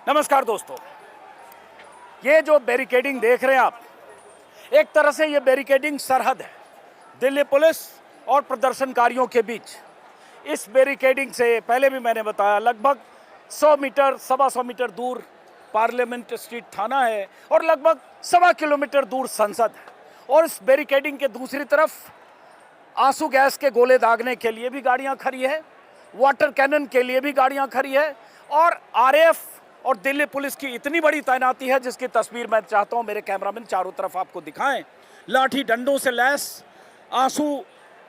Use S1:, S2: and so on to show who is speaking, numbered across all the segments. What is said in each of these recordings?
S1: नमस्कार दोस्तों, ये जो बैरिकेडिंग देख रहे हैं आप, एक तरह से ये बैरिकेडिंग सरहद है दिल्ली पुलिस और प्रदर्शनकारियों के बीच। इस बैरिकेडिंग से पहले भी मैंने बताया लगभग 100 मीटर, 125 मीटर दूर पार्लियामेंट स्ट्रीट थाना है और लगभग 1.25 किलोमीटर दूर संसद है। और इस बैरिकेडिंग के दूसरी तरफ आंसू गैस के गोले दागने के लिए भी गाड़ियां खड़ी है, वाटर कैनन के लिए भी गाड़ियां खड़ी है और आरएएफ और दिल्ली पुलिस की इतनी बड़ी तैनाती है जिसकी तस्वीर मैं चाहता हूं मेरे कैमरामैन चारों तरफ आपको दिखाएं। लाठी डंडों से लैस, आंसू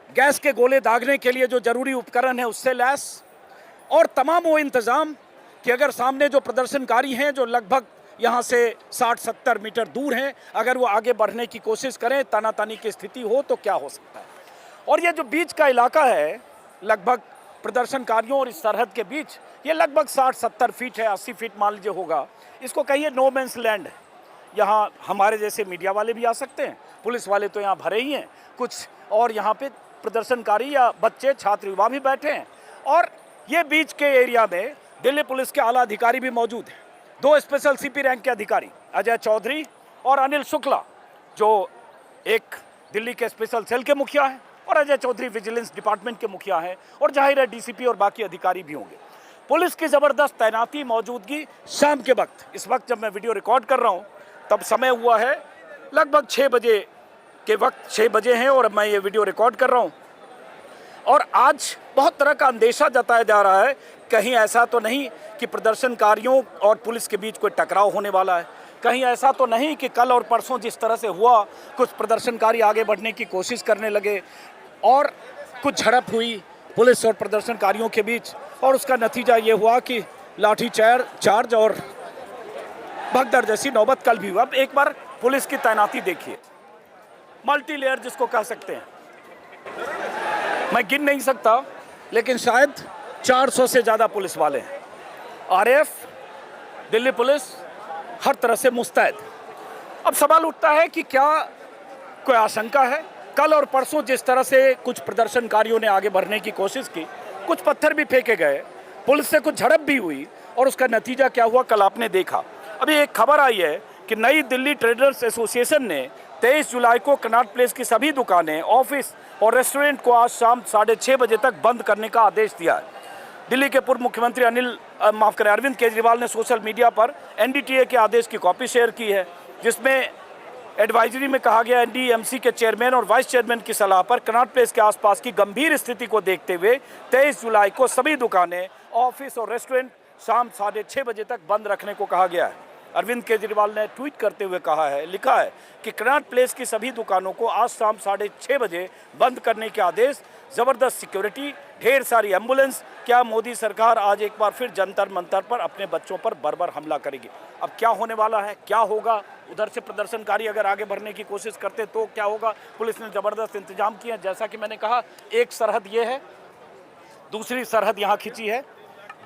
S1: गैस के गोले दागने के लिए जो जरूरी उपकरण है उससे लैस और तमाम वो इंतज़ाम कि अगर सामने जो प्रदर्शनकारी हैं जो लगभग यहाँ से 60-70 मीटर दूर हैं, अगर वो आगे बढ़ने की कोशिश करें, तानातानी की स्थिति हो तो क्या हो सकता है। और ये जो बीच का इलाका है लगभग प्रदर्शनकारियों और इस सरहद के बीच, ये लगभग 60-70 फीट है, 80 फीट मान लीजिए होगा। इसको कहिए नो मैंस लैंड है। यहाँ हमारे जैसे मीडिया वाले भी आ सकते हैं, पुलिस वाले तो यहाँ भरे ही हैं कुछ, और यहाँ पे प्रदर्शनकारी या बच्चे, छात्र, युवा भी बैठे हैं। और ये बीच के एरिया में दिल्ली पुलिस के आला अधिकारी भी मौजूद हैं। 2 स्पेशल सीपी रैंक के अधिकारी, अजय चौधरी और अनिल शुक्ला, जो एक दिल्ली के स्पेशल सेल के मुखिया हैं और अजय चौधरी विजिलेंस डिपार्टमेंट के मुखिया हैं, और जाहिर है डीसीपी और बाकी अधिकारी भी होंगे। पुलिस की ज़बरदस्त तैनाती, मौजूदगी शाम के वक्त, इस वक्त जब मैं वीडियो रिकॉर्ड कर रहा हूँ तब समय हुआ है लगभग 6 बजे के वक्त, 6 बजे हैं और मैं ये वीडियो रिकॉर्ड कर रहा हूँ। और आज बहुत तरह का अंदेशा जताया जा रहा है, कहीं ऐसा तो नहीं कि प्रदर्शनकारियों और पुलिस के बीच कोई टकराव होने वाला है, कहीं ऐसा तो नहीं कि कल और परसों जिस तरह से हुआ, कुछ प्रदर्शनकारी आगे बढ़ने की कोशिश करने लगे और कुछ झड़प हुई पुलिस और प्रदर्शनकारियों के बीच, और उसका नतीजा ये हुआ कि लाठी चार्ज और भगदड़ जैसी नौबत कल भी हुआ। अब एक बार पुलिस की तैनाती देखिए, मल्टी लेयर जिसको कह सकते हैं, मैं गिन नहीं सकता लेकिन शायद 400 से ज़्यादा पुलिस वाले हैं। आरएएफ, दिल्ली पुलिस हर तरह से मुस्तैद। अब सवाल उठता है कि क्या कोई आशंका है? कल और परसों जिस तरह से कुछ प्रदर्शनकारियों ने आगे बढ़ने की कोशिश की, कुछ पत्थर भी फेंके गए, पुलिस से कुछ झड़प भी हुई, और उसका नतीजा क्या हुआ कल आपने देखा। अभी एक खबर आई है कि नई दिल्ली ट्रेडर्स एसोसिएशन ने 23 जुलाई को कनॉट प्लेस की सभी दुकानें, ऑफिस और रेस्टोरेंट को आज शाम 6:30 बजे तक बंद करने का आदेश दिया है। दिल्ली के पूर्व मुख्यमंत्री अरविंद केजरीवाल ने सोशल मीडिया पर एनडीटीए के आदेश की कॉपी शेयर की है, जिसमें एडवाइजरी में कहा गया एनडीएमसी के चेयरमैन और वाइस चेयरमैन की सलाह पर कनॉट प्लेस के आसपास की गंभीर स्थिति को देखते हुए 23 जुलाई को सभी दुकानें, ऑफिस और रेस्टोरेंट शाम 6:30 बजे तक बंद रखने को कहा गया है। अरविंद केजरीवाल ने ट्वीट करते हुए लिखा है कि कनॉट प्लेस की सभी दुकानों को आज शाम 6:30 बजे बंद करने के आदेश, जबरदस्त सिक्योरिटी, ढेर सारी एम्बुलेंस। क्या मोदी सरकार आज एक बार फिर जंतर मंतर पर अपने बच्चों पर बर्बर हमला करेगी? अब क्या होने वाला है, क्या होगा? उधर से प्रदर्शनकारी अगर आगे बढ़ने की कोशिश करते तो क्या होगा? पुलिस ने जबरदस्त इंतजाम किए हैं। जैसा कि मैंने कहा, एक सरहद ये है, दूसरी सरहद यहाँ खिंची है।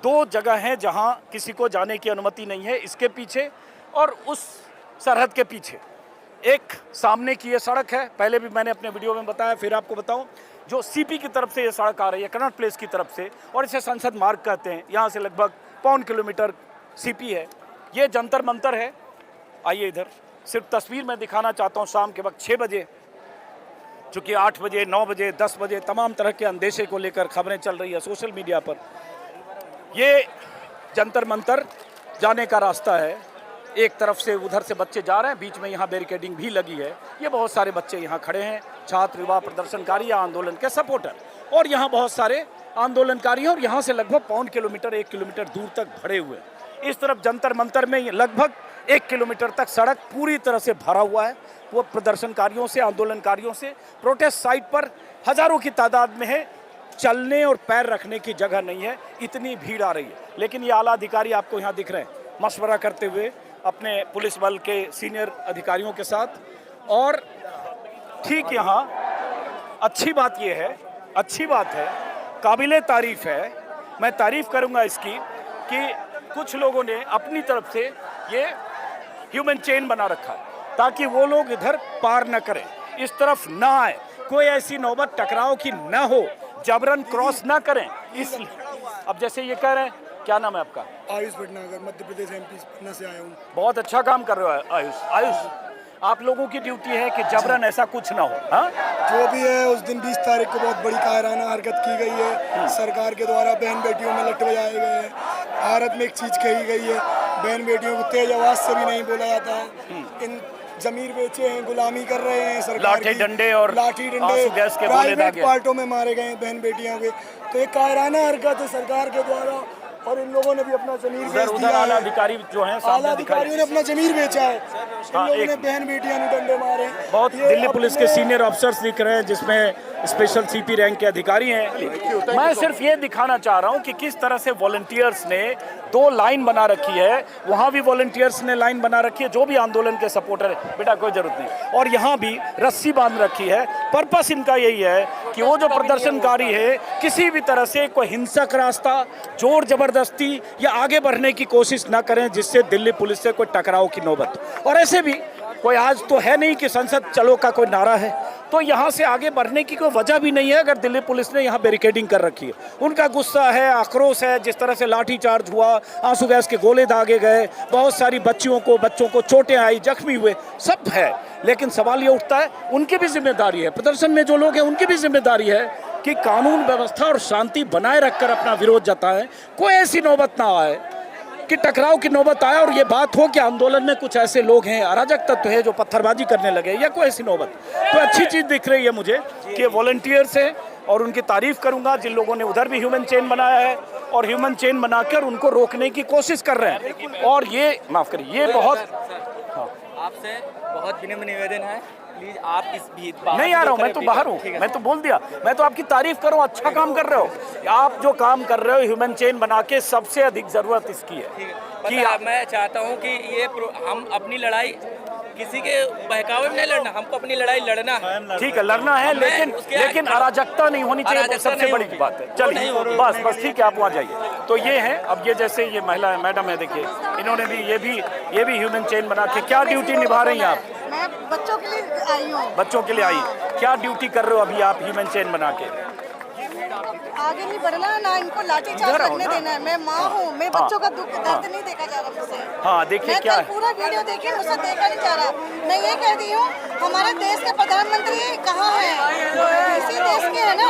S1: 2 जगह हैं जहां किसी को जाने की अनुमति नहीं है, इसके पीछे और उस सरहद के पीछे। एक सामने की ये सड़क है, पहले भी मैंने अपने वीडियो में बताया, फिर आपको बताऊं, जो सीपी की तरफ से ये सड़क आ रही है, कनॉट प्लेस की तरफ से, और इसे संसद मार्ग कहते हैं। यहाँ से लगभग 1.25 किलोमीटर सीपी है। ये जंतर मंतर है। आइए इधर, सिर्फ तस्वीर में दिखाना चाहता हूँ। शाम के वक्त 6 बजे, चूँकि 8 बजे, 9 बजे, 10 बजे तमाम तरह के अंदेशे को लेकर खबरें चल रही है सोशल मीडिया पर। ये जंतर मंतर जाने का रास्ता है। एक तरफ से उधर से बच्चे जा रहे हैं, बीच में यहाँ बैरिकेडिंग भी लगी है। ये बहुत सारे बच्चे यहाँ खड़े हैं, छात्र, युवा, प्रदर्शनकारी या आंदोलन के सपोर्टर, और यहाँ बहुत सारे आंदोलनकारी हैं, और यहाँ से लगभग 1.25 किलोमीटर, 1 किलोमीटर दूर तक भरे हुए हैं। इस तरफ जंतर मंतर में लगभग 1 किलोमीटर तक सड़क पूरी तरह से भरा हुआ है। वो प्रदर्शनकारियों से, आंदोलनकारियों से। प्रोटेस्ट साइट पर हज़ारों की तादाद में है, चलने और पैर रखने की जगह नहीं है, इतनी भीड़ आ रही है। लेकिन ये आला अधिकारी आपको यहाँ दिख रहे हैं, मशवरा करते हुए अपने पुलिस बल के सीनियर अधिकारियों के साथ। और ठीक यहाँ अच्छी बात ये है, अच्छी बात है, काबिले तारीफ़ है, मैं तारीफ़ करूँगा इसकी, कि कुछ लोगों ने अपनी तरफ से ये ह्यूमन चेन बना रखा है ताकि वो लोग इधर पार न करें, इस तरफ ना आए, कोई ऐसी नौबत टकराव की ना हो, जबरन क्रॉस ना करें। इसलिए अब जैसे ये कह रहे हैं क्या नाम है आपका?
S2: आयुष भटनागर, मध्य प्रदेश एमपी पटना से आया हूँ।
S1: बहुत अच्छा काम कर रहे हो आयुष। आयुष, आप लोगों की ड्यूटी है कि जबरन ऐसा कुछ ना हो। हाँ,
S2: जो भी है उस दिन 20 तारीख को बहुत बड़ी कायराना हरकत की गई है सरकार के द्वारा। बहन बेटियों में लठ बजाए गए हैं। भारत में एक चीज़ कही गई है, बहन बेटियों को तेज आवाज़ से भी नहीं बोला जाता है। इन जमीर बेचे हैं, गुलामी कर रहे हैं सरकार
S1: लाठी
S2: की।
S1: डंडे और
S2: लाठी डंडे
S1: आंसू गैस के गोले
S2: प्राइवेट
S1: दागे।
S2: पार्टों में मारे गए हैं बहन बेटियों के। तो एक कायराना हरकत है सरकार के द्वारा, और इन लोगों ने भी अपना जमीर बेच
S1: उधर
S2: दिया
S1: आला
S2: है।
S1: अधिकारी जो हैं,
S2: आला
S1: सामने
S2: अधिकारियों ने अपना जमीर बेचा है। इन लोगों ने बहन बेटियां ने डंडे मारे।
S1: बहुत
S2: ये
S1: दिल्ली पुलिस के
S2: अपने-
S1: सीनियर ऑफिसर्स दिख रहे हैं, जिसमें स्पेशल सीपी रैंक के अधिकारी हैं। मैं सिर्फ ये दिखाना चाह रहा हूँ कि किस तरह से वॉलंटियर्स ने 2 लाइन बना रखी है। वहाँ भी वॉलंटियर्स ने लाइन बना रखी है, जो भी आंदोलन के सपोर्टर है। बेटा कोई जरूरत नहीं। और यहाँ भी रस्सी बांध रखी है। पर्पस इनका यही है कि वो जो प्रदर्शनकारी है किसी भी तरह से कोई हिंसक रास्ता, जोर जबरदस्ती या आगे बढ़ने की कोशिश ना करें, जिससे दिल्ली पुलिस से कोई टकराव की नौबत। और ऐसे भी कोई आज तो है नहीं कि संसद चलो का कोई नारा है, तो यहाँ से आगे बढ़ने की कोई वजह भी नहीं है अगर दिल्ली पुलिस ने यहाँ बैरिकेडिंग कर रखी है। उनका गुस्सा है, आक्रोश है, जिस तरह से लाठी चार्ज हुआ, आंसू गैस के गोले दागे गए, बहुत सारी बच्चों को चोटें आई, जख्मी हुए, सब है। लेकिन सवाल ये उठता है, उनकी भी जिम्मेदारी है, प्रदर्शन में जो लोग हैं उनकी भी जिम्मेदारी है कि कानून व्यवस्था और शांति बनाए रखकर अपना विरोध जताएं। कोई ऐसी नौबत ना आए कि टकराव की नौबत आए और ये बात हो कि आंदोलन में कुछ ऐसे लोग हैं, अराजक तत्व है, जो पत्थरबाजी करने लगे, या कोई ऐसी नौबत। तो अच्छी चीज़ दिख रही है मुझे कि वॉलंटियर्स हैं, और उनकी तारीफ करूंगा जिन लोगों ने उधर भी ह्यूमन चेन बनाया है और ह्यूमन चेन बनाकर उनको रोकने की कोशिश कर रहे हैं। और ये माफ़ करिए, ये बहुत
S3: आपसे बहुत विनम्र निवेदन है, प्लीज आप इस भी
S1: नहीं आ रहा हूँ, मैं तो बाहर हूँ, मैं तो बोल दिया, मैं तो आपकी तारीफ करूँ, अच्छा काम कर रहे हो आप। जो काम कर रहे हो ह्यूमन चेन बना के, सबसे अधिक जरूरत इसकी है कि
S3: मैं चाहता हूँ कि ये हम अपनी लड़ाई किसी के बहकावे में नहीं लड़ना, हमको अपनी लड़ाई लड़ना है।
S1: ठीक है, लड़ना है, लेकिन अराजकता नहीं होनी चाहिए, सबसे बड़ी बात है। चलिए बस ठीक है, आप वहाँ जाइए। तो ये है, अब ये जैसे ये महिला मैडम है, देखिए इन्होंने भी ये भी ह्यूमन चेन बना के क्या ड्यूटी निभा रही हैं आप?
S4: मैं बच्चों के लिए आई हूँ।
S1: बच्चों के लिए आई, क्या ड्यूटी कर रहे हो अभी आप ह्यूमन चेन बना के?
S4: आगे नहीं बढ़ना ना, इनको लाठी चार्ज लगने देना है। मैं माँ हूँ, मैं बच्चों का दुख दर्द नहीं देखा जा रहा मुझसे।
S1: हाँ देखिए क्या है,
S4: पूरा वीडियो देखिए, मुझसे देखा नहीं जा रहा। मैं ये कह रही हूँ, हमारे देश के प्रधानमंत्री कहाँ हैं? इसी देश के है ना,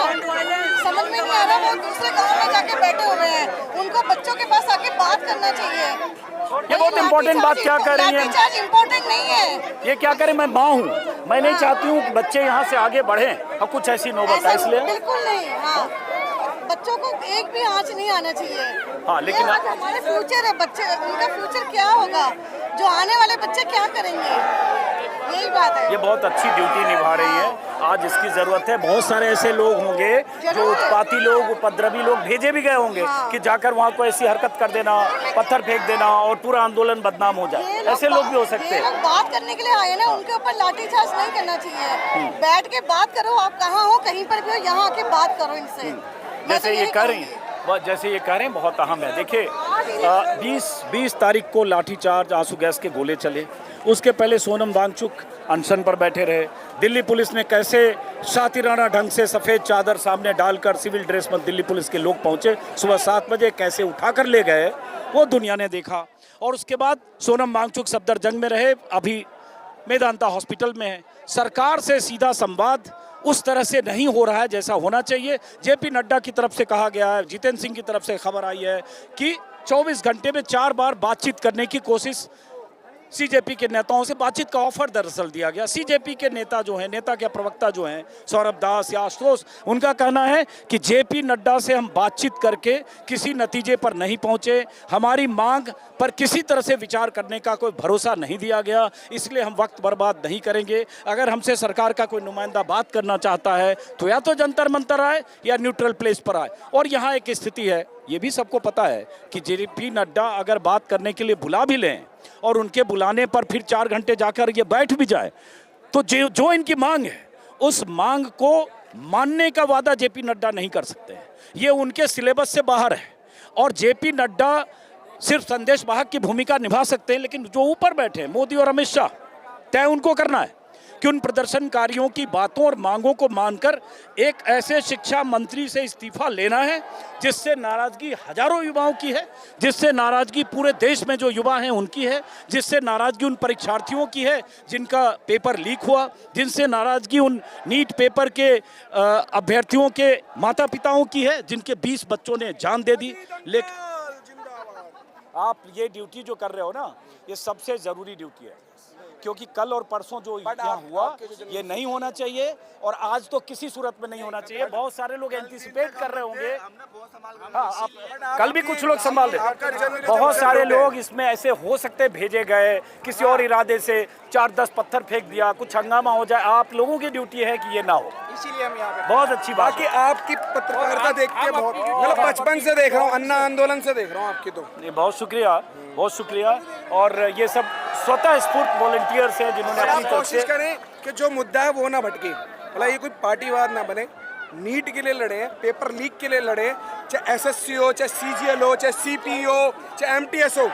S4: समझ में नहीं आ रहा। वो दूसरे गाँव में जाके बैठे हुए हैं, उनको बच्चों के पास आके बात करना चाहिए।
S1: ये बहुत इम्पोर्टेंट बात क्या कर रही है?
S4: इम्पोर्टेंट नहीं है।
S1: ये क्या करें, मैं माँ हूँ, मैं नहीं चाहती हूँ बच्चे यहाँ से आगे बढ़ें और कुछ ऐसी नौबत है, इसलिए
S4: बिल्कुल नहीं। हाँ, बच्चों को एक भी आंच नहीं आना चाहिए।
S1: हाँ, लेकिन
S4: ये आज हमारे फ्यूचर है, बच्चे, उनका फ्यूचर क्या होगा, जो आने वाले बच्चे क्या करेंगे, यही बात है।
S1: ये बहुत अच्छी ड्यूटी निभा रही है, आज इसकी जरूरत है। बहुत सारे ऐसे लोग होंगे जो उत्पाती लोग, उपद्रवी लोग भेजे भी गए होंगे कि जाकर वहाँ को ऐसी हरकत कर देना, पत्थर फेंक देना और पूरा आंदोलन बदनाम हो जाए। ऐसे लोग भी हो सकते हैं।
S4: बात करने के लिए आए ना, उनके ऊपर लाठीचार्ज नहीं करना चाहिए। बैठ के बात करो, आप कहाँ हो, कहीं पर भी हो, यहाँ आके बात करो इनसे।
S1: जैसे ये कह रही हैं, जैसे ये कह रहे हैं, बहुत अहम है। देखिए 20 तारीख को लाठीचार्ज, आंसू गैस के गोले चले, उसके पहले सोनम वांगचुक अनशन पर बैठे रहे। दिल्ली पुलिस ने कैसे शातिराना ढंग से सफ़ेद चादर सामने डालकर सिविल ड्रेस में दिल्ली पुलिस के लोग पहुंचे सुबह 7 बजे, कैसे उठाकर ले गए वो दुनिया ने देखा। और उसके बाद सोनम वांगचुक सफदरजंग में रहे, अभी मेदांता हॉस्पिटल में है। सरकार से सीधा संवाद उस तरह से नहीं हो रहा है जैसा होना चाहिए। जेपी नड्डा की तरफ से कहा गया है, जितेंद्र सिंह की तरफ से खबर आई है कि 24 घंटे में 4 बार बातचीत करने की कोशिश, सीजेपी के नेताओं से बातचीत का ऑफर दरअसल दिया गया। सीजेपी के नेता जो हैं, नेता के प्रवक्ता जो हैं, सौरभ दास या आशुतोष, उनका कहना है कि जेपी नड्डा से हम बातचीत करके किसी नतीजे पर नहीं पहुंचे, हमारी मांग पर किसी तरह से विचार करने का कोई भरोसा नहीं दिया गया, इसलिए हम वक्त बर्बाद नहीं करेंगे। अगर हमसे सरकार का कोई नुमाइंदा बात करना चाहता है तो या तो जंतर मंतर आए या न्यूट्रल प्लेस पर आए। और यहाँ एक स्थिति है, ये भी सबको पता है कि जेपी नड्डा अगर बात करने के लिए बुला भी लें और उनके बुलाने पर फिर 4 घंटे जाकर ये बैठ भी जाए, तो जो इनकी मांग है उस मांग को मानने का वादा जेपी नड्डा नहीं कर सकते हैं। ये उनके सिलेबस से बाहर है और जेपी नड्डा सिर्फ संदेश वाहक की भूमिका निभा सकते हैं, लेकिन जो ऊपर बैठे हैं मोदी और अमित शाह, तय उनको करना है कि उन प्रदर्शनकारियों की बातों और मांगों को मानकर एक ऐसे शिक्षा मंत्री से इस्तीफा लेना है जिससे नाराजगी हजारों युवाओं की है, जिससे नाराजगी पूरे देश में जो युवा हैं उनकी है, जिससे नाराजगी उन परीक्षार्थियों की है जिनका पेपर लीक हुआ, जिनसे नाराजगी उन नीट पेपर के अभ्यर्थियों के माता पिताओं की है जिनके 20 बच्चों ने जान दे दी। लेकिन आप ये ड्यूटी जो कर रहे हो ना, ये सबसे ज़रूरी ड्यूटी है, क्योंकि कल और परसों जो यहाँ हुआ ये नहीं होना चाहिए और आज तो किसी सूरत में नहीं होना चाहिए। बहुत सारे लोग एंटिसिपेट कर रहे होंगे। हाँ, आप कल भी कुछ लोग संभाल रहे, बहुत सारे लोग इसमें ऐसे हो सकते भेजे गए किसी और इरादे से, 4-10 पत्थर फेंक दिया, कुछ हंगामा हो जाए। आप लोगों की ड्यूटी है कि ये ना हो,
S5: इसीलिए हम यहाँ पे।
S1: बहुत अच्छी बात
S5: बाकी आपकी पत्रकारिता देख के बहुत, मतलब बचपन से देख रहा हूँ, अन्ना आंदोलन से देख रहा हूँ आपकी। तो
S1: है। बहुत शुक्रिया, बहुत शुक्रिया। और ये सब स्वतः स्फूर्त वॉलंटियर्स हैं जिन्होंने अपनी तरफ
S5: कोशिश
S1: से
S5: करें कि जो मुद्दा है वो ना भटके, मतलब ये कोई पार्टीवाद ना बने। नीट के लिए लड़े, पेपर लीक के लिए लड़े, चाहे एसएससी हो, चाहे सीजीएल हो, चाहे सीपी हो, चाहे एमटीएस हो,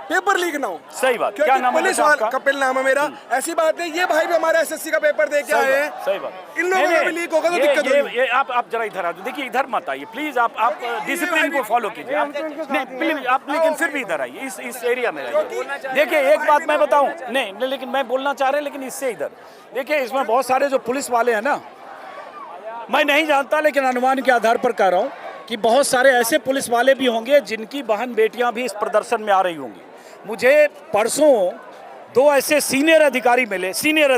S5: पेपर लीक ना हो।
S1: सही बात। क्या
S5: क्योंकि
S1: नाम है
S5: पुलिस
S1: आपका?
S5: कपिल नाम है मेरा। ऐसी बात नहीं, ये भाई भी हमारे एसएससी का पेपर दे के आए हैं।
S1: सही बात।
S5: इन लोगों का भी लीक होगा तो दिक्कत होगी।
S1: ये आप जरा इधर आ जाओ। देखिए इधर मत आइए प्लीज, आप डिसिप्लिन को फॉलो कीजिए। नहीं प्लीज आप, लेकिन फिर भी इधर आइए, इस एरिया में आइए। देखिए एक बात मैं बताऊं, नहीं लेकिन मैं बोलना चाह रहे, लेकिन इससे इधर देखिए, इसमें बहुत सारे जो पुलिस वाले हैं ना, मैं नहीं जानता लेकिन अनुमान के आधार पर कह रहा हूँ कि बहुत सारे ऐसे पुलिस वाले भी होंगे जिनकी बहन बेटियां भी इस प्रदर्शन में आ रही होंगी। मुझे परसों 2 ऐसे सीनियर अधिकारी मिले, सीनियर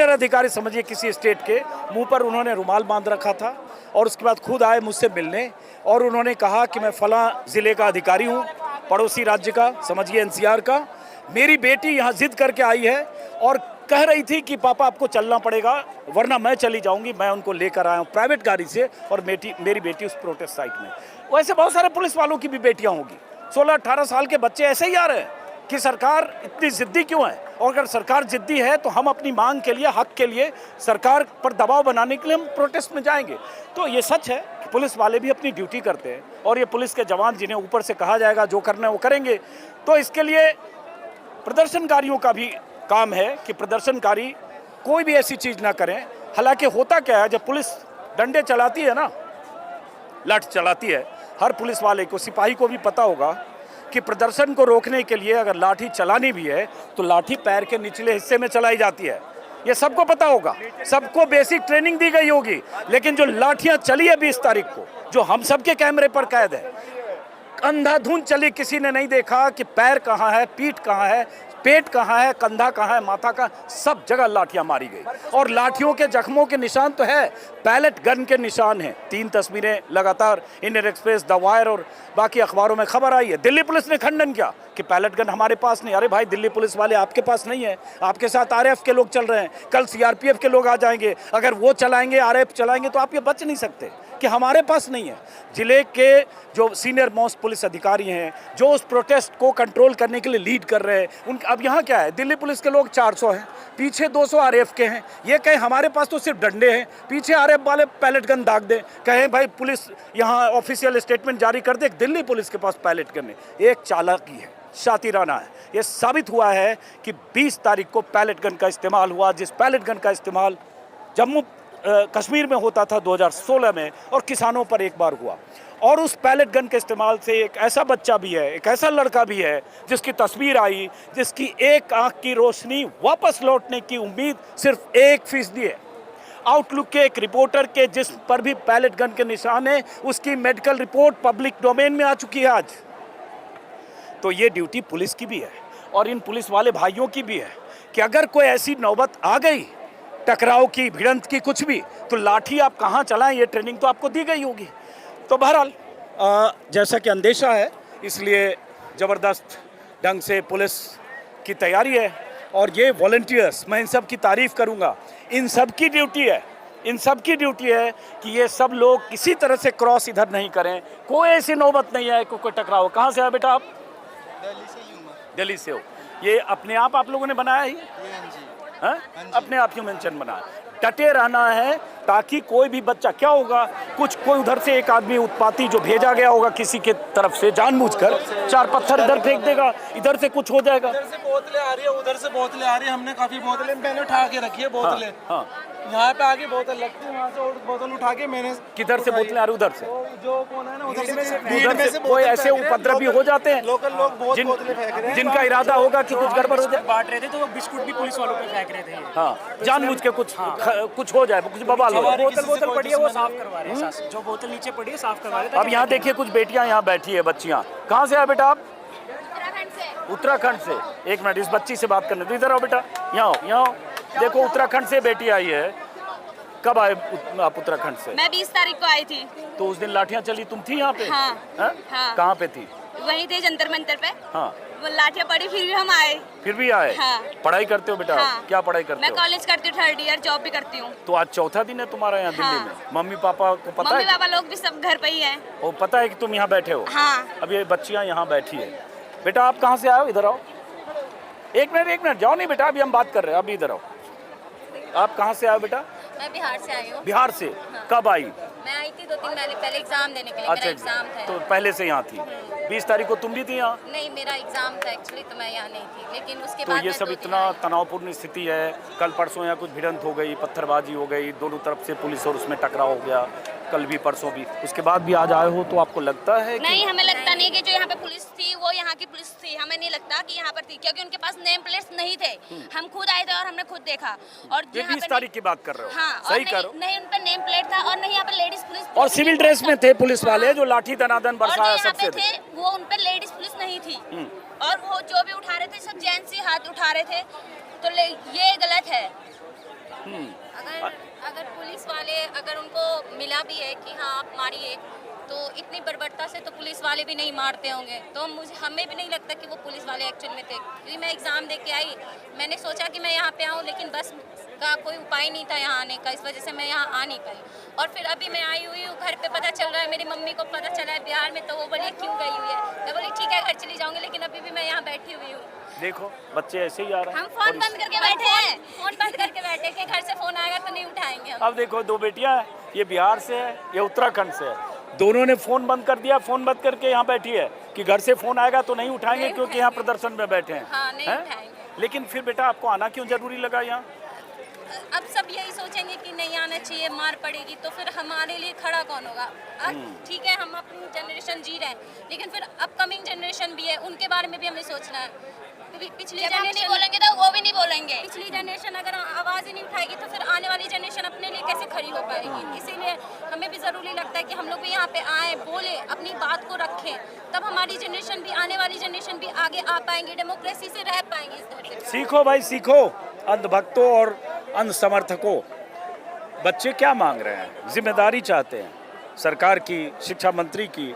S1: अधिकारी समझिए किसी स्टेट के, मुंह पर उन्होंने रुमाल बांध रखा था और उसके बाद खुद आए मुझसे मिलने और उन्होंने कहा कि मैं फलां ज़िले का अधिकारी हूँ, पड़ोसी राज्य का, समझिए एनसीआर का। मेरी बेटी यहाँ जिद करके आई है और कह रही थी कि पापा आपको चलना पड़ेगा वरना मैं चली जाऊंगी। मैं उनको लेकर आया हूँ प्राइवेट गाड़ी से और मेरी बेटी उस प्रोटेस्ट साइट में। वैसे बहुत सारे पुलिस वालों की भी बेटियाँ होंगी। 16-18 साल के बच्चे ऐसे ही आ रहे हैं कि सरकार इतनी जिद्दी क्यों है, और अगर सरकार जिद्दी है तो हम अपनी मांग के लिए, हक के लिए सरकार पर दबाव बनाने के लिए हम प्रोटेस्ट में जाएंगे। तो ये सच है कि पुलिस वाले भी अपनी ड्यूटी करते हैं और ये पुलिस के जवान जिन्हें ऊपर से कहा जाएगा जो करना है वो करेंगे। तो इसके लिए प्रदर्शनकारियों का भी काम है कि प्रदर्शनकारी कोई भी ऐसी चीज़ ना करें। हालांकि होता क्या है, जब पुलिस डंडे चलाती है ना, लाठी चलाती है, हर पुलिस वाले को, सिपाही को भी पता होगा कि प्रदर्शन को रोकने के लिए अगर लाठी चलानी भी है तो लाठी पैर के निचले हिस्से में चलाई जाती है। ये सबको पता होगा, सबको बेसिक ट्रेनिंग दी गई होगी। लेकिन जो लाठियां चली है 20 तारीख को, जो हम सबके कैमरे पर कैद है, अंधाधुंध चली, किसी ने नहीं देखा कि पैर कहाँ है, पीठ कहाँ है, पेट कहाँ है, कंधा कहाँ है, माथा का, सब जगह लाठियां मारी गई। और लाठियों के जख्मों के निशान तो है, पैलेट गन के निशान हैं। 3 तस्वीरें लगातार इंडियन एक्सप्रेस, द वायर और बाकी अखबारों में खबर आई है। दिल्ली पुलिस ने खंडन किया कि पैलेट गन हमारे पास नहीं। अरे भाई, दिल्ली पुलिस वाले आपके पास नहीं है, आपके साथ आरएएफ के लोग चल रहे हैं, कल सीआरपीएफ के लोग आ जाएंगे। अगर वो चलाएंगे, आरएएफ चलाएंगे तो आप ये बच नहीं सकते कि हमारे पास नहीं है। जिले के जो सीनियर मोस्ट पुलिस अधिकारी हैं, जो उस प्रोटेस्ट को कंट्रोल करने के लिए लीड कर रहे हैं, उन अब यहाँ क्या है, दिल्ली पुलिस के लोग 400 हैं, पीछे 200 आरएएफ के हैं। ये कहें हमारे पास तो सिर्फ डंडे हैं, पीछे आरएएफ वाले पैलेट गन दाग दें, कहें भाई पुलिस यहाँ ऑफिशियल स्टेटमेंट जारी कर दे, दिल्ली पुलिस के पास पैलेट गन है। एक चालाकी है, शातिराना है। ये साबित हुआ है कि 20 तारीख को पैलेट गन का इस्तेमाल हुआ, जिस पैलेट गन का इस्तेमाल जम्मू कश्मीर में होता था 2016 में और किसानों पर एक बार हुआ। और उस पैलेट गन के इस्तेमाल से एक ऐसा बच्चा भी है, एक ऐसा लड़का भी है जिसकी तस्वीर आई, जिसकी एक आंख की रोशनी वापस लौटने की उम्मीद सिर्फ 1% है। आउटलुक के एक रिपोर्टर के जिस्म पर भी पैलेट गन के निशान है, उसकी मेडिकल रिपोर्ट पब्लिक डोमेन में आ चुकी है आज। तो ये ड्यूटी पुलिस की भी है और इन पुलिस वाले भाइयों की भी है कि अगर कोई ऐसी नौबत आ गई, टकराव की, भिड़ंत की, कुछ भी, तो लाठी आप कहाँ चलाएं, ये ट्रेनिंग तो आपको दी गई होगी। तो बहरहाल जैसा कि अंदेशा है, इसलिए ज़बरदस्त ढंग से पुलिस की तैयारी है। और ये वॉलंटियर्स, मैं इन सब की तारीफ़ करूँगा, इन सब की ड्यूटी है, इन सब की ड्यूटी है कि ये सब लोग किसी तरह से क्रॉस इधर नहीं करें, कोई ऐसी नौबत नहीं है कोई टकराव। कहाँ से आए बेटा आप?
S6: दिल्ली से ही हूँ मैं।
S1: दिल्ली से हो। ये अपने आप लोगों ने बनाया ही? हाँ? अपने आप ह्यूमन चैन बनाया। डटे रहना है, ताकि कोई भी बच्चा, क्या होगा, कोई उधर से एक आदमी उत्पाती जो भेजा गया होगा किसी के तरफ से जानबूझकर 4 पत्थर इधर फेंक देगा, इधर से कुछ हो जाएगा।
S7: इधर से बोतलें आ रही है, उधर से बोतलें आ रही है, हमने काफी बोतलें मैंने उठा के रखी है बोतलें।
S1: हाँ।
S7: यहाँ पे आके बोतल लगती है, वहाँ से और बोतल उठा के मैंने
S1: किधर से बोतलें आ रही, उधर से?
S7: जो कौन है ना उधर से
S1: उधर से कोई ऐसे उपद्रवी हो जाते हैं
S7: लोकल लोग बहुत बोतलें फेंक रहे हैं।
S1: जिनका इरादा होगा कि कुछ गड़बड़ हो जाए,
S8: बांट रहे थे तो वो बिस्कुट भी पुलिस वालों पे फेंक रहे थे।
S1: हाँ, जानबूझ के कुछ हो जाए, कुछ बवाल हो जाए।
S8: बोतल पड़ी है वो साफ करवा रहे हैं, जो बोतल नीचे पड़ी है साफ करवा रहे थे।
S1: अब यहाँ देखिए कुछ बेटियां यहाँ बैठी है, बच्चियां। कहाँ से आए बेटा आप? उत्तराखंड से। एक मिनट, इस बच्ची से बात करने दो, इधर आओ बेटा, यहाँ आओ, यहाँ आओ। देखो उत्तराखंड से बेटी आई है। कब आए आप उत्तराखंड से?
S9: मैं 20 तारीख को आई थी।
S1: तो उस दिन लाठियां चली, तुम थी यहाँ पे?
S9: हाँ। हाँ।
S1: कहाँ पे थी?
S9: वहीं थे जंतर मंतर पे।
S1: हाँ।
S9: वो लाठियां पड़ी, फिर भी हम आए।
S1: फिर भी आए?
S9: हाँ।
S1: पढ़ाई करते हो बेटा?
S9: हाँ।
S1: क्या पढ़ाई करते
S9: मैं
S1: हो?
S9: कॉलेज करती हूँ, 3rd ईयर, जॉब भी करती हूँ।
S1: तो आज चौथा दिन है तुम्हारा यहाँ
S9: हाँ।
S1: दिल्ली में? मम्मी पापा को पता
S9: मम्मी
S1: है?
S9: पापा लोग भी सब घर पे ही हैं।
S1: वो पता है कि तुम यहाँ बैठे हो?
S9: हाँ।
S1: अब ये बच्चियाँ यहाँ बैठी है। बेटा आप कहाँ से आए हो? इधर आओ। एक मिनट जाओ नहीं बेटा, अभी हम बात कर रहे हैं, अभी इधर आओ। आप कहाँ से आए बेटा?
S9: मैं बिहार से आई हूँ।
S1: बिहार से? कब आई?
S9: मैं आई थी 2-3 महीने पहले एग्जाम देने के लिए।
S1: अच्छा,
S9: मेरा एग्जाम था।
S1: तो पहले से यहाँ थी। 20 तारीख को तुम भी थी यहाँ?
S9: नहीं, मेरा एग्जाम था एक्चुअली, तो मैं यहाँ नहीं थी, लेकिन उसके
S1: तो
S9: बाद
S1: ये
S9: मैं
S1: सब
S9: 2 दिन
S1: इतना
S9: आई।
S1: तनावपूर्ण स्थिति है। कल परसों यहाँ कुछ भिड़ंत हो गई, पत्थरबाजी हो गई, दोनों तरफ से पुलिस और उसमें टकराव हो गया, कल भी परसों भी। उसके बाद भी आज आए हो, तो आपको लगता है कि
S9: नहीं, हमें लगता नहीं कि जो यहाँ पे पुलिस थी वो यहाँ की पुलिस थी। हमें नहीं लगता कि यहाँ पर थी, क्योंकि उनके पास नेम प्लेट्स नहीं थे। हम खुद आए थे और हमने खुद देखा। और
S1: ये 20 तारीख की बात कर रहे हो?
S9: हाँ,
S1: सही कर रहे हो?
S9: नहीं उन पर नेम प्लेट था, और नहीं यहाँ पर लेडीज पुलिस
S1: और सिविल ड्रेस में थे पुलिस वाले जो लाठी दनादन बरसाया सबसे
S9: थे, वो उन पर लेडीज पुलिस नहीं थी। और वो जो भी उठा रहे थे सब जेंट्स ही हाथ उठा रहे थे, तो ये गलत है। अगर पुलिस वाले अगर उनको मिला भी है कि हाँ आप मारिए, तो इतनी बर्बरता से तो पुलिस वाले भी नहीं मारते होंगे। तो हमें भी नहीं लगता कि वो पुलिस वाले एक्चुअल में थे, क्योंकि मैं एग्ज़ाम दे के आई, मैंने सोचा कि मैं यहाँ पे आऊँ, लेकिन बस का कोई उपाय नहीं था यहाँ आने का, इस वजह से मैं यहाँ आ नहीं पाई। और फिर अभी मैं आई हुई हूँ, घर पे पता चल रहा है, मेरी मम्मी को पता चला है बिहार में, तो वो बोली क्यों गई हुई है। मैं बोली ठीक है घर चली जाऊँगी, लेकिन अभी भी मैं यहाँ बैठी हुई हूँ।
S1: देखो बच्चे ऐसे ही आ रहे हैं।
S9: हम फोन बंद करके बैठे हैं, फोन बंद करके बैठे कि घर से फोन आएगा तो नहीं उठाएंगे हम।
S1: अब देखो दो बेटियां हैं, ये बिहार से है, ये उत्तराखंड से है। दोनों ने फोन बंद कर दिया, फोन बंद करके यहाँ बैठी है कि घर से फोन आएगा तो नहीं उठाएंगे, क्योंकि यहाँ प्रदर्शन में बैठे हैं।
S9: हाँ, नहीं उठाएंगे।
S1: लेकिन फिर बेटा आपको आना क्यों जरूरी लगा यहाँ?
S9: अब सब यही सोचेंगे कि नहीं आना चाहिए, मार पड़ेगी, तो फिर हमारे लिए खड़ा कौन होगा? ठीक है हम अपनी जनरेशन जी रहे हैं, लेकिन फिर अपकमिंग जनरेशन भी है, उनके बारे में भी हमें सोचना है। पिछली जनरेशन बोलेंगे तो वो भी नहीं बोलेंगे। पिछली जनरेशन अगर आवाज़ ही नहीं उठाएगी तो फिर आने वाली जनरेशन अपने लिए कैसे खड़ी हो पाएगी? इसीलिए हमें भी ज़रूरी लगता है कि हम लोग भी यहाँ पे आए, बोले, अपनी बात को रखें, तब हमारी जनरेशन भी, आने वाली जनरेशन भी आगे आ पाएंगे, डेमोक्रेसी से रह पाएंगे इस धरती पे।
S1: सीखो भाई सीखो, अंधभक्तों और अंध समर्थकों। बच्चे क्या मांग रहे हैं? जिम्मेदारी चाहते हैं, सरकार की, शिक्षा मंत्री की,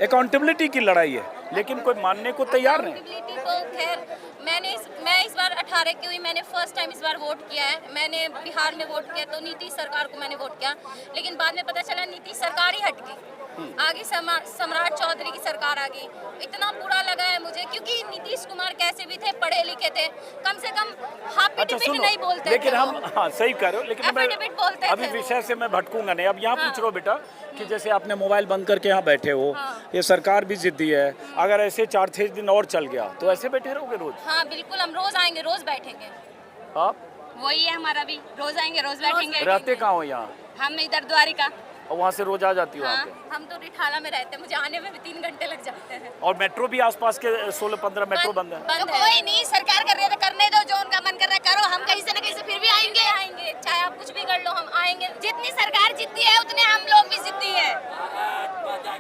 S1: अकाउंटेबिलिटी की लड़ाई है, लेकिन कोई मानने को तैयार नहीं।
S9: अकाउंटेबिलिटी तो खैर मैं इस बार 18 की हुई, मैंने फर्स्ट टाइम इस बार वोट किया है। मैंने बिहार में वोट किया तो नीतीश सरकार को मैंने वोट किया, लेकिन बाद में पता चला नीतीश सरकार ही हट गई, आगे सम्राट चौधरी की सरकार आ गई। इतना बुरा लगा है मुझे, क्योंकि नीतीश कुमार कैसे भी थे, पढ़े लिखे थे, कम से कम हाफिडेविट नहीं बोलते
S1: लेकिन
S9: थे।
S1: हम हाँ सही कह रहे हो, लेकिन मैं
S9: Affidavit बोलते
S1: अभी
S9: थे
S1: विषय से मैं भटकूंगा नहीं। अब यहाँ पूछ रहा हूँ बेटा कि जैसे आपने मोबाइल बंद करके यहाँ बैठे हो, ये सरकार भी जिद्दी है, अगर ऐसे 4-6 दिन और चल गया तो ऐसे बैठे रहोगे रोज?
S9: हाँ बिल्कुल, हम रोज आएंगे, रोज बैठेंगे।
S1: आप
S9: वही है हमारा भी, रोज आएंगे, रोज बैठेंगे।
S1: रहते कहाँ हो यहाँ?
S9: हम इधर द्वारिका।
S1: और वहाँ से रोज आ जाती हो
S9: हाँ,
S1: वहाँ पे?
S9: हम तो रिठाला में रहते हैं, मुझे आने में भी 3 घंटे लग जाते हैं।
S1: और मेट्रो भी आसपास के 16-15 मेट्रो बंद है।
S9: तो कोई नहीं, सरकार कर रही है तो करने दो, जो उनका मन कर रहा है करो, हम कहीं से न कहीं से फिर भी आएंगे, चाहे आप कुछ भी कर लो, हम आएंगे। जितनी सरकार जिद्दी है उतने हम लोग भी जिद्दी है।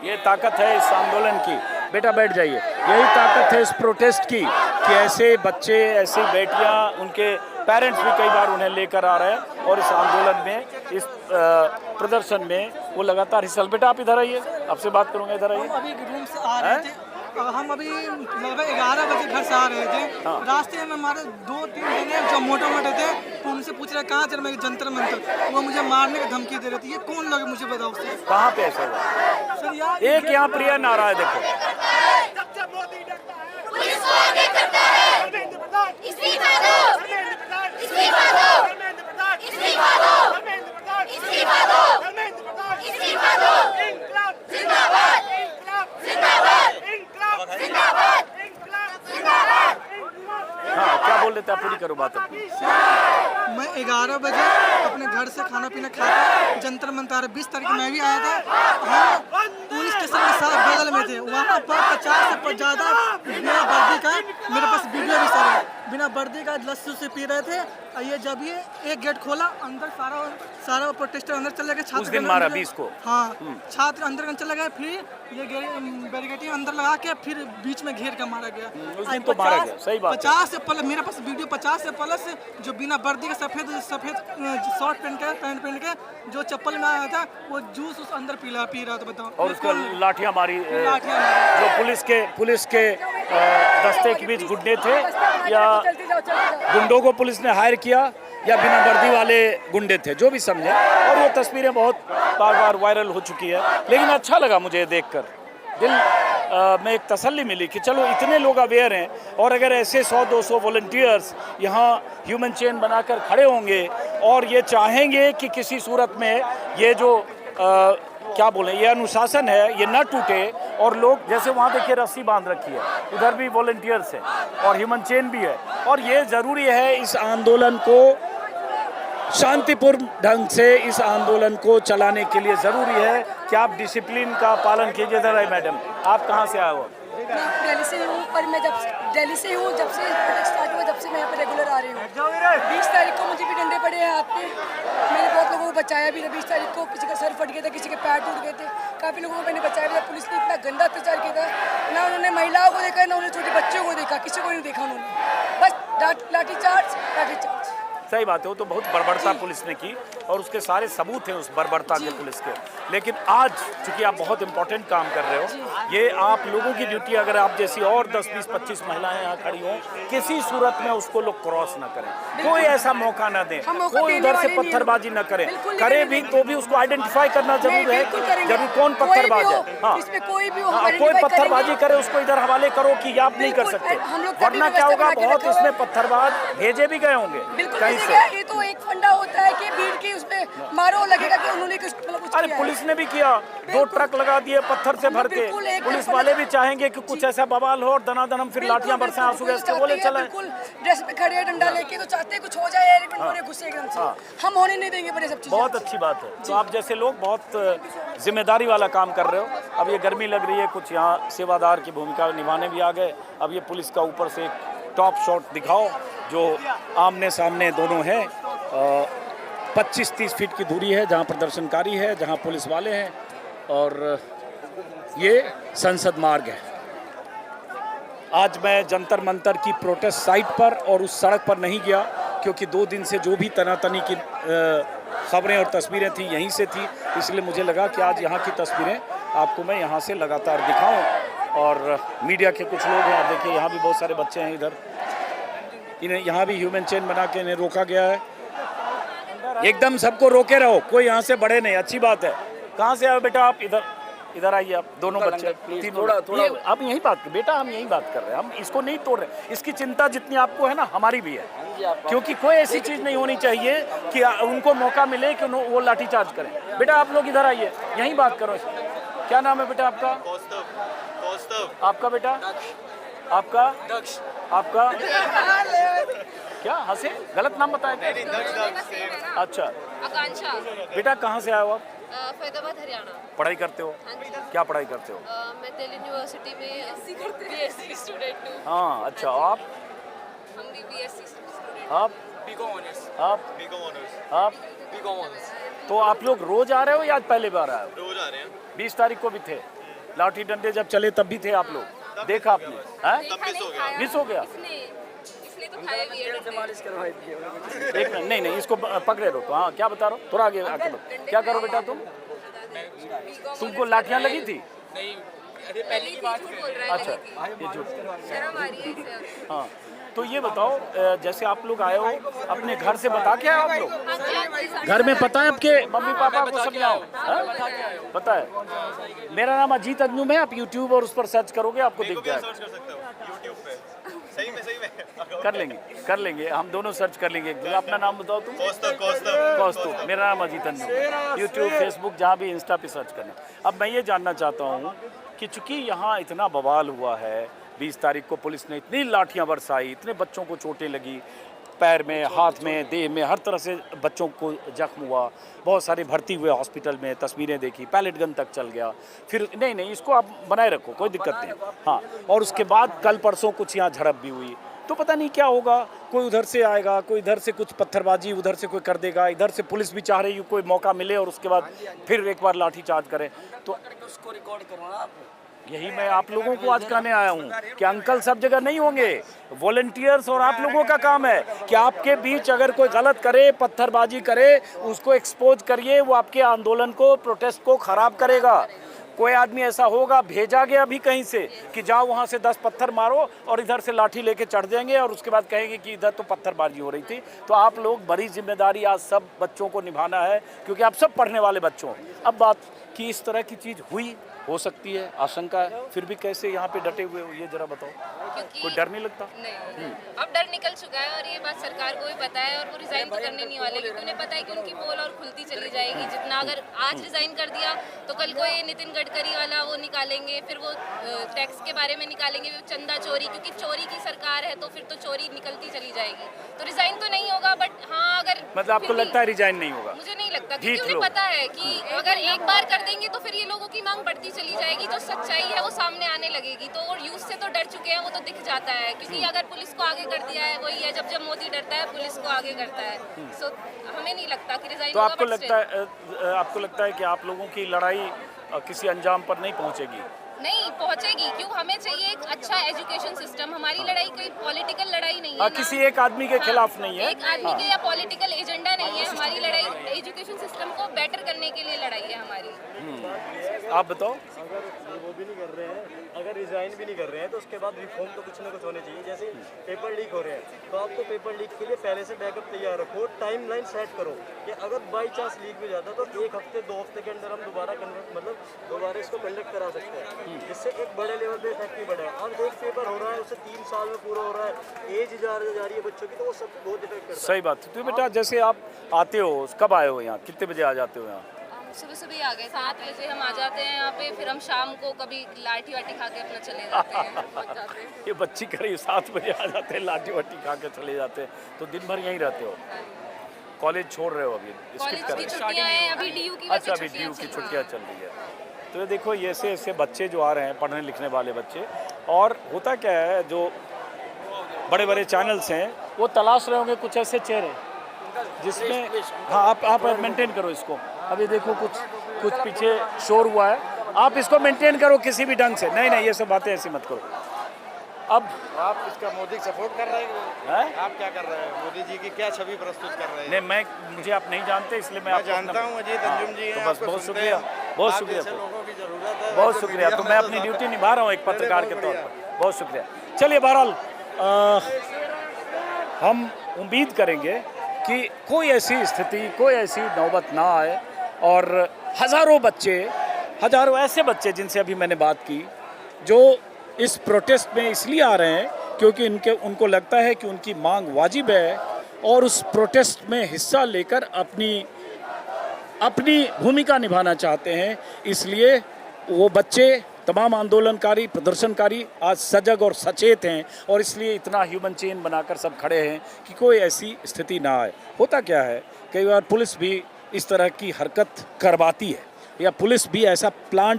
S1: ये ताकत है इस आंदोलन की। बेटा बैठ जाइए। यही ताकत है इस प्रोटेस्ट की कि ऐसे बच्चे, ऐसी बेटियां, उनके पेरेंट्स भी कई बार उन्हें लेकर आ रहे हैं और इस आंदोलन में, इस प्रदर्शन में वो लगातार हिस्सा। बेटा आप इधर आइए, आपसे बात करूंगा, इधर आइए।
S7: अभी रूम से आ रहे थे, हम अभी लगभग 11 बजे घर से आ रहे थे। रास्ते में हमारे 2-3 जने जो मोटे थे, तो उनसे पूछ रहे कहाँ चल, मैं जंतर मंतर, वो मुझे मारने की धमकी दे रहे थे। ये कौन लोग मुझे बताओ सर?
S1: कहाँ पे ऐसा हुआ?
S7: सर यार
S1: एक यहाँ प्रिय नारा है, देखो।
S9: इस्तीफा दो, इस्तीफा दो, इस्तीफा दो, इस्तीफा
S1: बोल लेते हैं, पूरी करो बात अपनी।
S7: मैं 11 बजे अपने घर से खाना पीना खा के जंतर मंतर 20 तारीख मैं भी आया था। हम पुलिस स्टेशन के साथ बगल में थे, वहाँ पर 50 से ज़्यादा बिना वर्दी का, मेरे पास वीडियो भी सारा बिना वर्दी का लस्सी उस्सी पी रहे थे। ये जब ये एक गेट खोला, अंदर सारा प्रोटेस्टर अंदर चले गए।
S1: उस दिन मारा 20 को।
S7: हाँ, छात्र अंदर चले गए, फिर ये बैरिकेडिंग अंदर लगा के फिर बीच में घेर कर मारा गया।
S1: उस दिन तो मारा गया, सही बात है।
S7: 50 से प्लस मेरे पास वीडियो 50 से प्लस जो बिना वर्दी के सफेद शर्ट पहन के पैंट पहन के जो चप्पल में आया था वो जूस उस अंदर पी रहा था, बताओ।
S1: और उसको लाठियां मारी,
S7: लाठियां मारी।
S1: जो पुलिस के दस्ते के बीच गुंडे थे, या गुंडों को पुलिस ने हायर किया या बिना वर्दी वाले गुंडे थे, जो भी समझे। और वो तस्वीरें बहुत बार वायरल हो चुकी है, लेकिन अच्छा लगा मुझे देखकर। दिल में एक तसल्ली मिली कि चलो इतने लोग अवेयर हैं, और अगर ऐसे 100-200 वॉलंटियर्स यहाँ ह्यूमन चेन बनाकर खड़े होंगे और ये चाहेंगे कि किसी सूरत में ये जो क्या बोलें, ये अनुशासन है ये न टूटे, और लोग जैसे वहाँ देखिए रस्सी बांध रखी है, उधर भी वॉलंटियर्स हैं और ह्यूमन चेन भी है। और ये ज़रूरी है इस आंदोलन को शांतिपूर्ण ढंग से, इस आंदोलन को चलाने के लिए ज़रूरी है कि आप डिसिप्लिन का पालन कीजिए। जरा मैडम, आप कहाँ से आए हो?
S4: मैं दिल्ली से हूँ, पर मैं दिल्ली से हूँ, जब से प्रोटेस्ट स्टार्ट हुआ जब से मैं यहाँ पे रेगुलर आ रही हूँ। 20 तारीख को मुझे भी डंडे पड़े हैं हाथ पे, मैंने बहुत लोगों को बचाया भी था। 20 तारीख को किसी का सर फट गया था, किसी के पैर टूट गए थे, काफ़ी लोगों को मैंने बचाया भी था। पुलिस ने इतना गंदा अत्याचार किया था, ना उन्होंने महिलाओं को देखा, ना उन्होंने छोटे बच्चों को देखा, किसी को नहीं देखा उन्होंने, बस लाठीचार्ज।
S1: सही बात है, वो तो बहुत बर्बरता पुलिस ने की और उसके सारे सबूत हैं उस बर्बरता के पुलिस के। लेकिन आज चूंकि आप बहुत इंपॉर्टेंट काम कर रहे हो, ये आप लोगों की ड्यूटी, अगर आप जैसी और 10, 20, 25 महिलाएं यहाँ खड़ी हों, किसी सूरत में उसको लोग क्रॉस ना करें, कोई ऐसा मौका ना दें, कोई उधर से पत्थरबाजी ना करें, करे भी तो भी उसको आइडेंटिफाई करना जरूर है कि जरूर कौन पत्थरबाज है। हाँ, कोई पत्थरबाजी करे उसको इधर हवाले करो कि आप नहीं कर सकते, वरना क्या होगा, बहुत इसमें पत्थरबाज भेजे भी गए होंगे।
S4: ये तो एक फंडा होता है कि भीड़ की उसमें मारो लगेगा कि उन्होंने कुछ
S1: अरे पुलिस ने भी किया, 2 ट्रक लगा दिए पत्थर से भर के। पुलिस वाले भी चाहेंगे कि कुछ ऐसा बवाल हो और दनादन फिर लाठियां बरसाएं, आंसू गैस के गोले चलाएं।
S4: ड्रेस पे खड़े डंडा लेके तो चाहते हैं कुछ हो जाए, लेकिन गुस्से एकदम से हम होने नहीं देंगे बड़े सब चीजें।
S1: बहुत अच्छी बात है, तो आप जैसे लोग बहुत जिम्मेदारी वाला काम कर रहे हो। अब ये गर्मी लग रही है, कुछ यहाँ सेवादार की भूमिका निभाने भी आ गए। अब ये पुलिस का ऊपर से एक टॉप शॉट दिखाओ, जो आमने सामने दोनों हैं, 25-30 फीट की दूरी है, जहाँ प्रदर्शनकारी है, जहाँ पुलिस वाले हैं, और ये संसद मार्ग है। आज मैं जंतर मंतर की प्रोटेस्ट साइट पर और उस सड़क पर नहीं गया, क्योंकि 2 दिन से जो भी तनातनी की खबरें और तस्वीरें थी यहीं से थी, इसलिए मुझे लगा कि आज यहाँ की तस्वीरें आपको मैं यहाँ से लगातार दिखाऊं। और मीडिया के कुछ लोग हैं, आप देखिए यहाँ भी बहुत सारे बच्चे हैं, इधर इन्हें यहाँ भी ह्यूमन चेन बना के इन्हें रोका गया है। एकदम सबको रोके रहो, कोई यहाँ से बढ़े नहीं, अच्छी बात है। कहाँ से आए बेटा आप? इधर आइए आप, दोनों बच्चे, थोड़ा आप यहीं बात कर बेटा, हम यहीं बात कर रहे हैं, हम इसको नहीं तोड़ रहे। इसकी चिंता जितनी आपको है ना, हमारी भी है, क्योंकि कोई ऐसी चीज़ नहीं होनी चाहिए कि उनको मौका मिले कि वो लाठीचार्ज करें। बेटा आप लोग इधर आइए, यहीं बात करो। क्या नाम है बेटा आपका? आपका बेटा? आपका? आपका क्या हंसे? गलत नाम बताया क्या? अच्छा,
S9: आकांक्षा।
S1: बेटा कहाँ से आए हो आप?
S9: फैजाबाद हरियाणा।
S1: पढ़ाई करते हो? क्या पढ़ाई करते हो?
S9: मैं दिल्ली यूनिवर्सिटी में बीएससी स्टूडेंट हूँ।
S1: हाँ अच्छा, आप?
S9: हम भी बीएससी स्टूडेंट।
S1: आप?
S6: BCom honours.
S1: आप?
S6: BCom honours.
S1: आप?
S6: BCom honours.
S1: तो आप लोग रोज आ रहे हो या आज पहले बार आए हो?
S6: रोज आ रहे हैं।
S1: 20 तारीख को भी थे, लाठी डंडे जब चले तब भी थे आप लोग? देखा आपने? मिस हो गया।
S9: इसने तो खाया भी है।
S1: एक मिनट, नहीं इसको पकड़े रहो। तो हाँ, क्या बता रहे हो? थोड़ा आगे आके क्या करो बेटा तुम? तुमको लाठियां लगी थी?
S9: नहीं, पहली बात बोल रहा है।
S1: अच्छा, ये झूठ।
S9: शर्म आ रही है इसे।
S1: हाँ, तो ये बताओ, जैसे आप लोग आए हो, अपने घर से बता के आए हो आप लोग? घर में पता है आपके मम्मी पापा को समझाओ? पता है। मेरा नाम अजीत अंजुम है, आप यूट्यूब और उस पर सर्च करोगे आपको दिख जाएगा। कर लेंगे हम दोनों, सर्च कर लेंगे। अपना नाम बताओ तुम? कौस्तुभ। मेरा नाम अजीत अंजुम। यूट्यूब, फेसबुक, जहाँ भी, इंस्टा पे सर्च करना। अब मैं ये जानना चाहता हूँ कि चूंकि यहाँ इतना बवाल हुआ है, 20 तारीख को पुलिस ने इतनी लाठियां बरसाई, इतने बच्चों को चोटें लगी, पैर में, हाथ में, देह में, हर तरह से बच्चों को जख्म हुआ, बहुत सारे भर्ती हुए हॉस्पिटल में, तस्वीरें देखी, पैलेट गन तक चल गया। फिर नहीं इसको आप बनाए रखो, कोई दिक्कत नहीं। हाँ, और उसके बाद कल परसों कुछ यहाँ झड़प भी हुई, तो पता नहीं क्या होगा, कोई उधर से आएगा, कोई इधर से कुछ पत्थरबाजी उधर से कोई कर देगा, इधर से पुलिस भी चाह रही है कोई मौका मिले और उसके बाद फिर एक बार लाठी चार्ज करें। तो
S8: उसको रिकॉर्ड करो ना आप।
S1: यही मैं आप लोगों को आज कहने आया हूँ कि अंकल सब जगह नहीं होंगे, वॉलंटियर्स और आप लोगों का काम है कि आपके बीच अगर कोई गलत करे, पत्थरबाजी करे, उसको एक्सपोज करिए, वो आपके आंदोलन को, प्रोटेस्ट को खराब करेगा। कोई आदमी ऐसा होगा भेजा गया अभी कहीं से कि जाओ वहाँ से 10 पत्थर मारो और इधर से लाठी लेके चढ़ जाएंगे और उसके बाद कहेंगे कि इधर तो पत्थरबाजी हो रही थी। तो आप लोग बड़ी जिम्मेदारी आज सब बच्चों को निभाना है, क्योंकि आप सब पढ़ने वाले बच्चों। अब बात कि इस तरह की चीज़ हुई, हो सकती है, आशंका है, फिर भी कैसे यहाँ पे डटे हुए हो, ये जरा बताओ। कोई डर नहीं लगता?
S9: नहीं, अब डर निकल चुका है और ये बात सरकार को भी पता है और वो रिजाइन तो करने नहीं वाले, क्योंकि उन्हें पता है कि उनकी पोल और खुलती चली जाएगी। जितना अगर आज रिजाइन कर दिया तो कल को ये नितिन गडकरी वाला वो निकालेंगे, फिर वो टैक्स के बारे में निकालेंगे, चंदा चोरी, क्योंकि चोरी की सरकार है तो फिर तो चोरी निकलती चली जाएगी। तो रिजाइन तो नहीं होगा, बट हाँ अगर
S1: मतलब आपको लगता है रिजाइन नहीं होगा?
S9: मुझे नहीं लगता, क्योंकि उन्हें पता है कि अगर एक बार कर देंगे तो फिर ये लोगों की मांग बढ़ती चली जाएगी, जो सच्चाई है वो सामने आने लगेगी। तो और यूथ से तो डर चुके हैं, वो तो दिख जाता है, क्योंकि अगर पुलिस को आगे कर दिया है, वही है जब मोदी डरता है पुलिस को आगे करता है। सो हमें नहीं लगता कि रिजाइन
S1: तो
S9: होगा।
S1: आपको लगता है कि आप लोगों की लड़ाई किसी अंजाम पर नहीं पहुंचेगी?
S9: नहीं पहुंचेगी, क्यों? हमें चाहिए एक अच्छा एजुकेशन सिस्टम। हमारी लड़ाई कोई पॉलिटिकल लड़ाई नहीं है,
S1: किसी एक आदमी के खिलाफ नहीं है,
S9: एक आदमी के या पॉलिटिकल एजेंडा नहीं है। हमारी लड़ाई एजुकेशन सिस्टम को बेटर करने के लिए लड़ाई है हमारी।
S1: आप बताओ।
S10: अगर वो भी नहीं कर रहे हैं, अगर रिजाइन भी नहीं कर रहे हैं, तो उसके बाद रिफॉर्म तो कुछ ना कुछ होने चाहिए। जैसे पेपर लीक हो रहे हैं, तो आपको पेपर लीक के लिए पहले से बैकअप तैयार रखो, टाइमलाइन सेट करो कि अगर बाई चांस लीक भी जाता है तो 1 हफ्ते 2 हफ्ते के अंदर हम दोबारा इसको कंडक्ट करा सकते हैं, जिससे एक बड़े लेवल पे इफेक्ट भी बढ़ा है। अब एक पेपर हो रहा है, उसे 3 साल में पूरा हो रहा है, एज जा रही है बच्चों की, तो वो सब बहुत इफेक्ट करता है।
S1: सही बात है। तो बेटा जैसे आप आते हो, कब आए हो यहाँ, कितने बजे आ जाते हो यहाँ?
S9: सुबह आ गए 7 बजे हम आ जाते हैं यहाँ पे, फिर हम शाम को कभी लाठी वाठी खा के अपना चले जाते हैं, पहुंच जाते हैं।
S1: ये बच्ची करीब 7 बजे आ जाते हैं, लाठी वाठी खा के चले जाते हैं, तो दिन भर यहीं रहते हो? कॉलेज छोड़ रहे हो अभी?
S9: कॉलेज की छुट्टियां हैं अभी, डीयू की।
S1: अच्छा, अभी डीयू की छुट्टियाँ चल रही है। तो ये देखो, ये ऐसे बच्चे जो आ रहे हैं, पढ़ने लिखने वाले बच्चे, और होता क्या है, जो बड़े बड़े चैनल्स हैं वो तलाश रहे होंगे कुछ ऐसे चेहरे जिसमें, हाँ आप मेंटेन करो इसको। अभी देखो कुछ पीछे शोर हुआ है, आप इसको मेंटेन करो किसी भी ढंग से। नहीं ये सब बातें ऐसी मत करो। अब
S10: आप इसका मोदी सपोर्ट कर रहे हैं? आप क्या कर रहे हैं? मोदी जी की क्या छवि प्रस्तुत कर रहे हैं?
S1: नहीं, मुझे आप नहीं जानते, इसलिए मैं
S10: जानता हूँ अजीत अंजुम जी हैं,
S1: तो बस बहुत शुक्रिया, बहुत शुक्रिया,
S10: लोगों की जरूरत है,
S1: बहुत शुक्रिया। तो मैं अपनी ड्यूटी निभा रहा हूँ एक पत्रकार के तौर पर, बहुत शुक्रिया। चलिए, बहरहाल हम उम्मीद करेंगे कि कोई ऐसी स्थिति, कोई ऐसी नौबत ना आए और हज़ारों ऐसे बच्चे जिनसे अभी मैंने बात की, जो इस प्रोटेस्ट में इसलिए आ रहे हैं क्योंकि उनको लगता है कि उनकी मांग वाजिब है और उस प्रोटेस्ट में हिस्सा लेकर अपनी भूमिका निभाना चाहते हैं। इसलिए वो बच्चे, तमाम आंदोलनकारी, प्रदर्शनकारी आज सजग और सचेत हैं और इसलिए इतना ह्यूमन चेन बनाकर सब खड़े हैं कि कोई ऐसी स्थिति ना आए। होता क्या है, कई बार पुलिस भी इस तरह की हरकत करवाती है या पुलिस भी ऐसा प्लान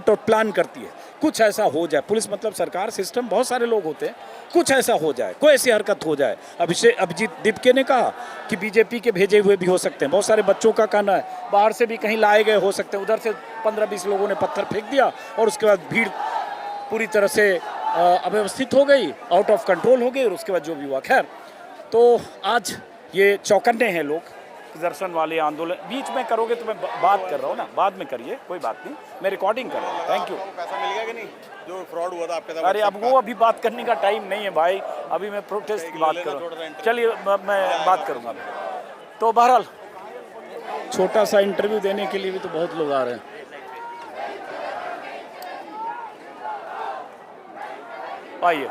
S1: करती है, कुछ ऐसा हो जाए। पुलिस मतलब सरकार, सिस्टम, बहुत सारे लोग होते हैं, कुछ ऐसा हो जाए, कोई ऐसी हरकत हो जाए। अभिजीत दीपके ने कहा कि बीजेपी के भेजे हुए भी हो सकते हैं, बहुत सारे बच्चों का कहना है बाहर से भी कहीं लाए गए हो सकते हैं। उधर से 15-20 लोगों ने पत्थर फेंक दिया और उसके बाद भीड़ पूरी तरह से अव्यवस्थित हो गई, आउट ऑफ कंट्रोल हो गई और उसके बाद जो भी हुआ। खैर, तो आज ये चौकन्ने हैं लोग, प्रदर्शन वाले, आंदोलन। बीच में करोगे तो मैं बात कर रहा हूँ ना, बाद में करिए, कोई बात नहीं, मैं रिकॉर्डिंग कर रहा हूँ। Thank you.
S10: पैसा मिल गया कि नहीं जो फ्रॉड हुआ था आपके साथ?
S1: अरे अब वो अभी बात करने का टाइम नहीं है भाई, अभी मैं प्रोटेस्ट की बात कर रहा हूँ। चलिए मैं बात करूँगा। तो बहरहाल छोटा सा इंटरव्यू देने के लिए भी तो बहुत लोग आ रहे हैं। आइए।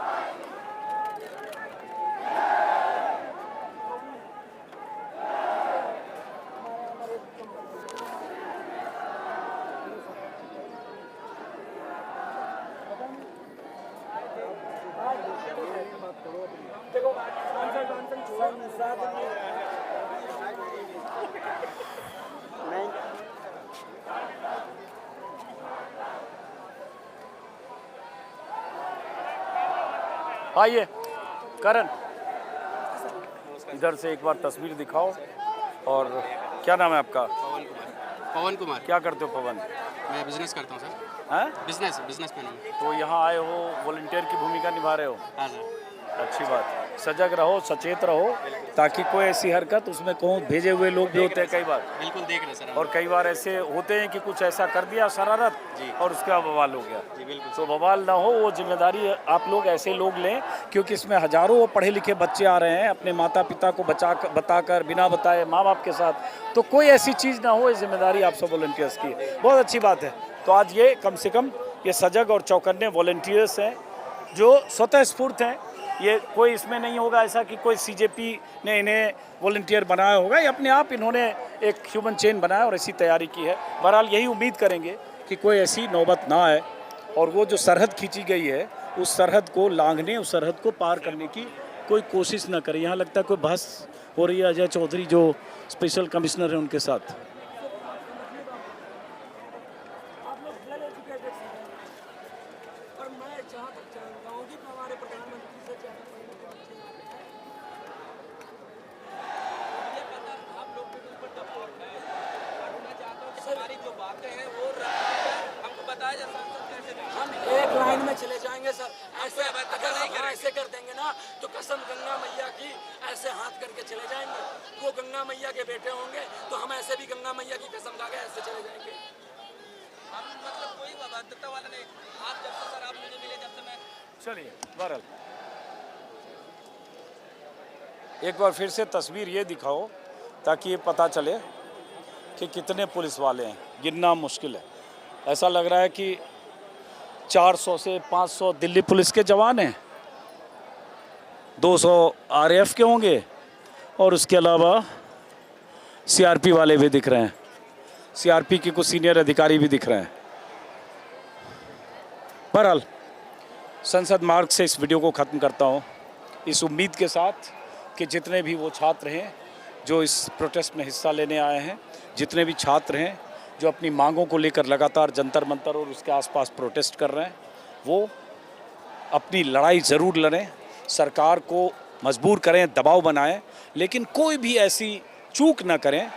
S1: आइए करण, इधर से एक बार तस्वीर दिखाओ। और क्या नाम है आपका?
S6: पवन कुमार।
S1: क्या करते हो पवन?
S6: मैं बिजनेस करता हूँ सर।
S1: हैं?
S6: बिजनेसमैन हूँ।
S1: तो यहाँ आए हो, वॉलंटियर की भूमिका निभा रहे हो?
S6: हाँ सर।
S1: अच्छी बात। सजग रहो, सचेत रहो, ताकि कोई ऐसी हरकत उसमें कहूँ भेजे हुए लोग भी होते हैं कई बार,
S6: बिल्कुल देख रहे सर।
S1: और कई बार ऐसे होते हैं कि कुछ ऐसा कर दिया शरारत
S6: जी।
S1: और उसका बवाल हो गया।
S6: जी बिल्कुल।
S1: तो बवाल ना हो, वो जिम्मेदारी आप लोग ऐसे लोग लें, क्योंकि इसमें हजारों पढ़े लिखे बच्चे आ रहे हैं अपने माता पिता को बताकर, बिना बताए माँ बाप के साथ, तो कोई ऐसी चीज़ ना हो। ये जिम्मेदारी आप सब वॉलंटियर्स की, बहुत अच्छी बात है। तो आज ये कम से कम ये सजग और चौकन्ने वॉलंटियर्स हैं जो स्वतः स्फूर्त हैं। ये कोई इसमें नहीं होगा ऐसा कि कोई सीजेपी ने इन्हें वॉलंटियर बनाया होगा, ये अपने आप इन्होंने एक ह्यूमन चेन बनाया और ऐसी तैयारी की है। बहरहाल यही उम्मीद करेंगे कि कोई ऐसी नौबत ना आए, और वो जो सरहद खींची गई है उस सरहद को लांघने, उस सरहद को पार करने की कोई कोशिश ना करे। यहाँ लगता है कोई बहस हो रही है अजय चौधरी जो स्पेशल कमिश्नर हैं उनके साथ।
S8: एक लाइन में चले जाएंगे सर। ऐसे अगर हम ऐसे कर देंगे ना तो कसम गंगा मैया की, ऐसे हाथ करके चले जाएंगे। वो गंगा मैया के बेटे होंगे तो हम ऐसे भी गंगा मैया की कसम खा के ऐसे चले जाएंगे।
S3: हम मतलब कोई अभद्रता वाला नहीं। आप जब से सर आप मुझे मिले, जब से मैं
S1: चलिए बहरहाल एक बार फिर से तस्वीर ये दिखाओ ताकि ये पता चले कि कितने पुलिस वाले हैं। गिनना मुश्किल है। ऐसा लग रहा है कि 400 से 500 दिल्ली पुलिस के जवान हैं, 200 आरएएफ के होंगे, और उसके अलावा सीआरपी वाले भी दिख रहे हैं। सीआरपी के कुछ सीनियर अधिकारी भी दिख रहे हैं। बहरहाल संसद मार्ग से इस वीडियो को ख़त्म करता हूँ, इस उम्मीद के साथ कि जितने भी वो छात्र हैं जो इस प्रोटेस्ट में हिस्सा लेने आए हैं, जितने भी छात्र हैं जो अपनी मांगों को लेकर लगातार जंतर मंतर और उसके आसपास प्रोटेस्ट कर रहे हैं, वो अपनी लड़ाई ज़रूर लड़ें, सरकार को मजबूर करें, दबाव बनाएं, लेकिन कोई भी ऐसी चूक ना करें,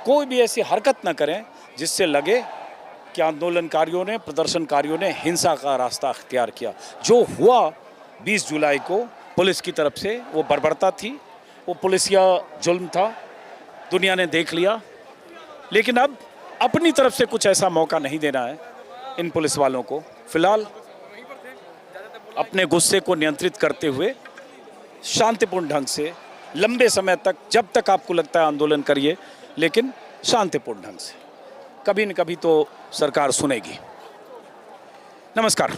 S1: कोई भी ऐसी हरकत ना करें जिससे लगे कि आंदोलनकारियों ने, प्रदर्शनकारियों ने हिंसा का रास्ता अख्तियार किया। जो हुआ 20 जुलाई को पुलिस की तरफ से, वो बर्बरता थी, वो पुलिसिया जुल्म था, दुनिया ने देख लिया। लेकिन अब अपनी तरफ से कुछ ऐसा मौका नहीं देना है इन पुलिस वालों को। फिलहाल अपने गुस्से को नियंत्रित करते हुए शांतिपूर्ण ढंग से लंबे समय तक, जब तक आपको लगता है आंदोलन करिए, लेकिन शांतिपूर्ण ढंग से। कभी न कभी तो सरकार सुनेगी। नमस्कार।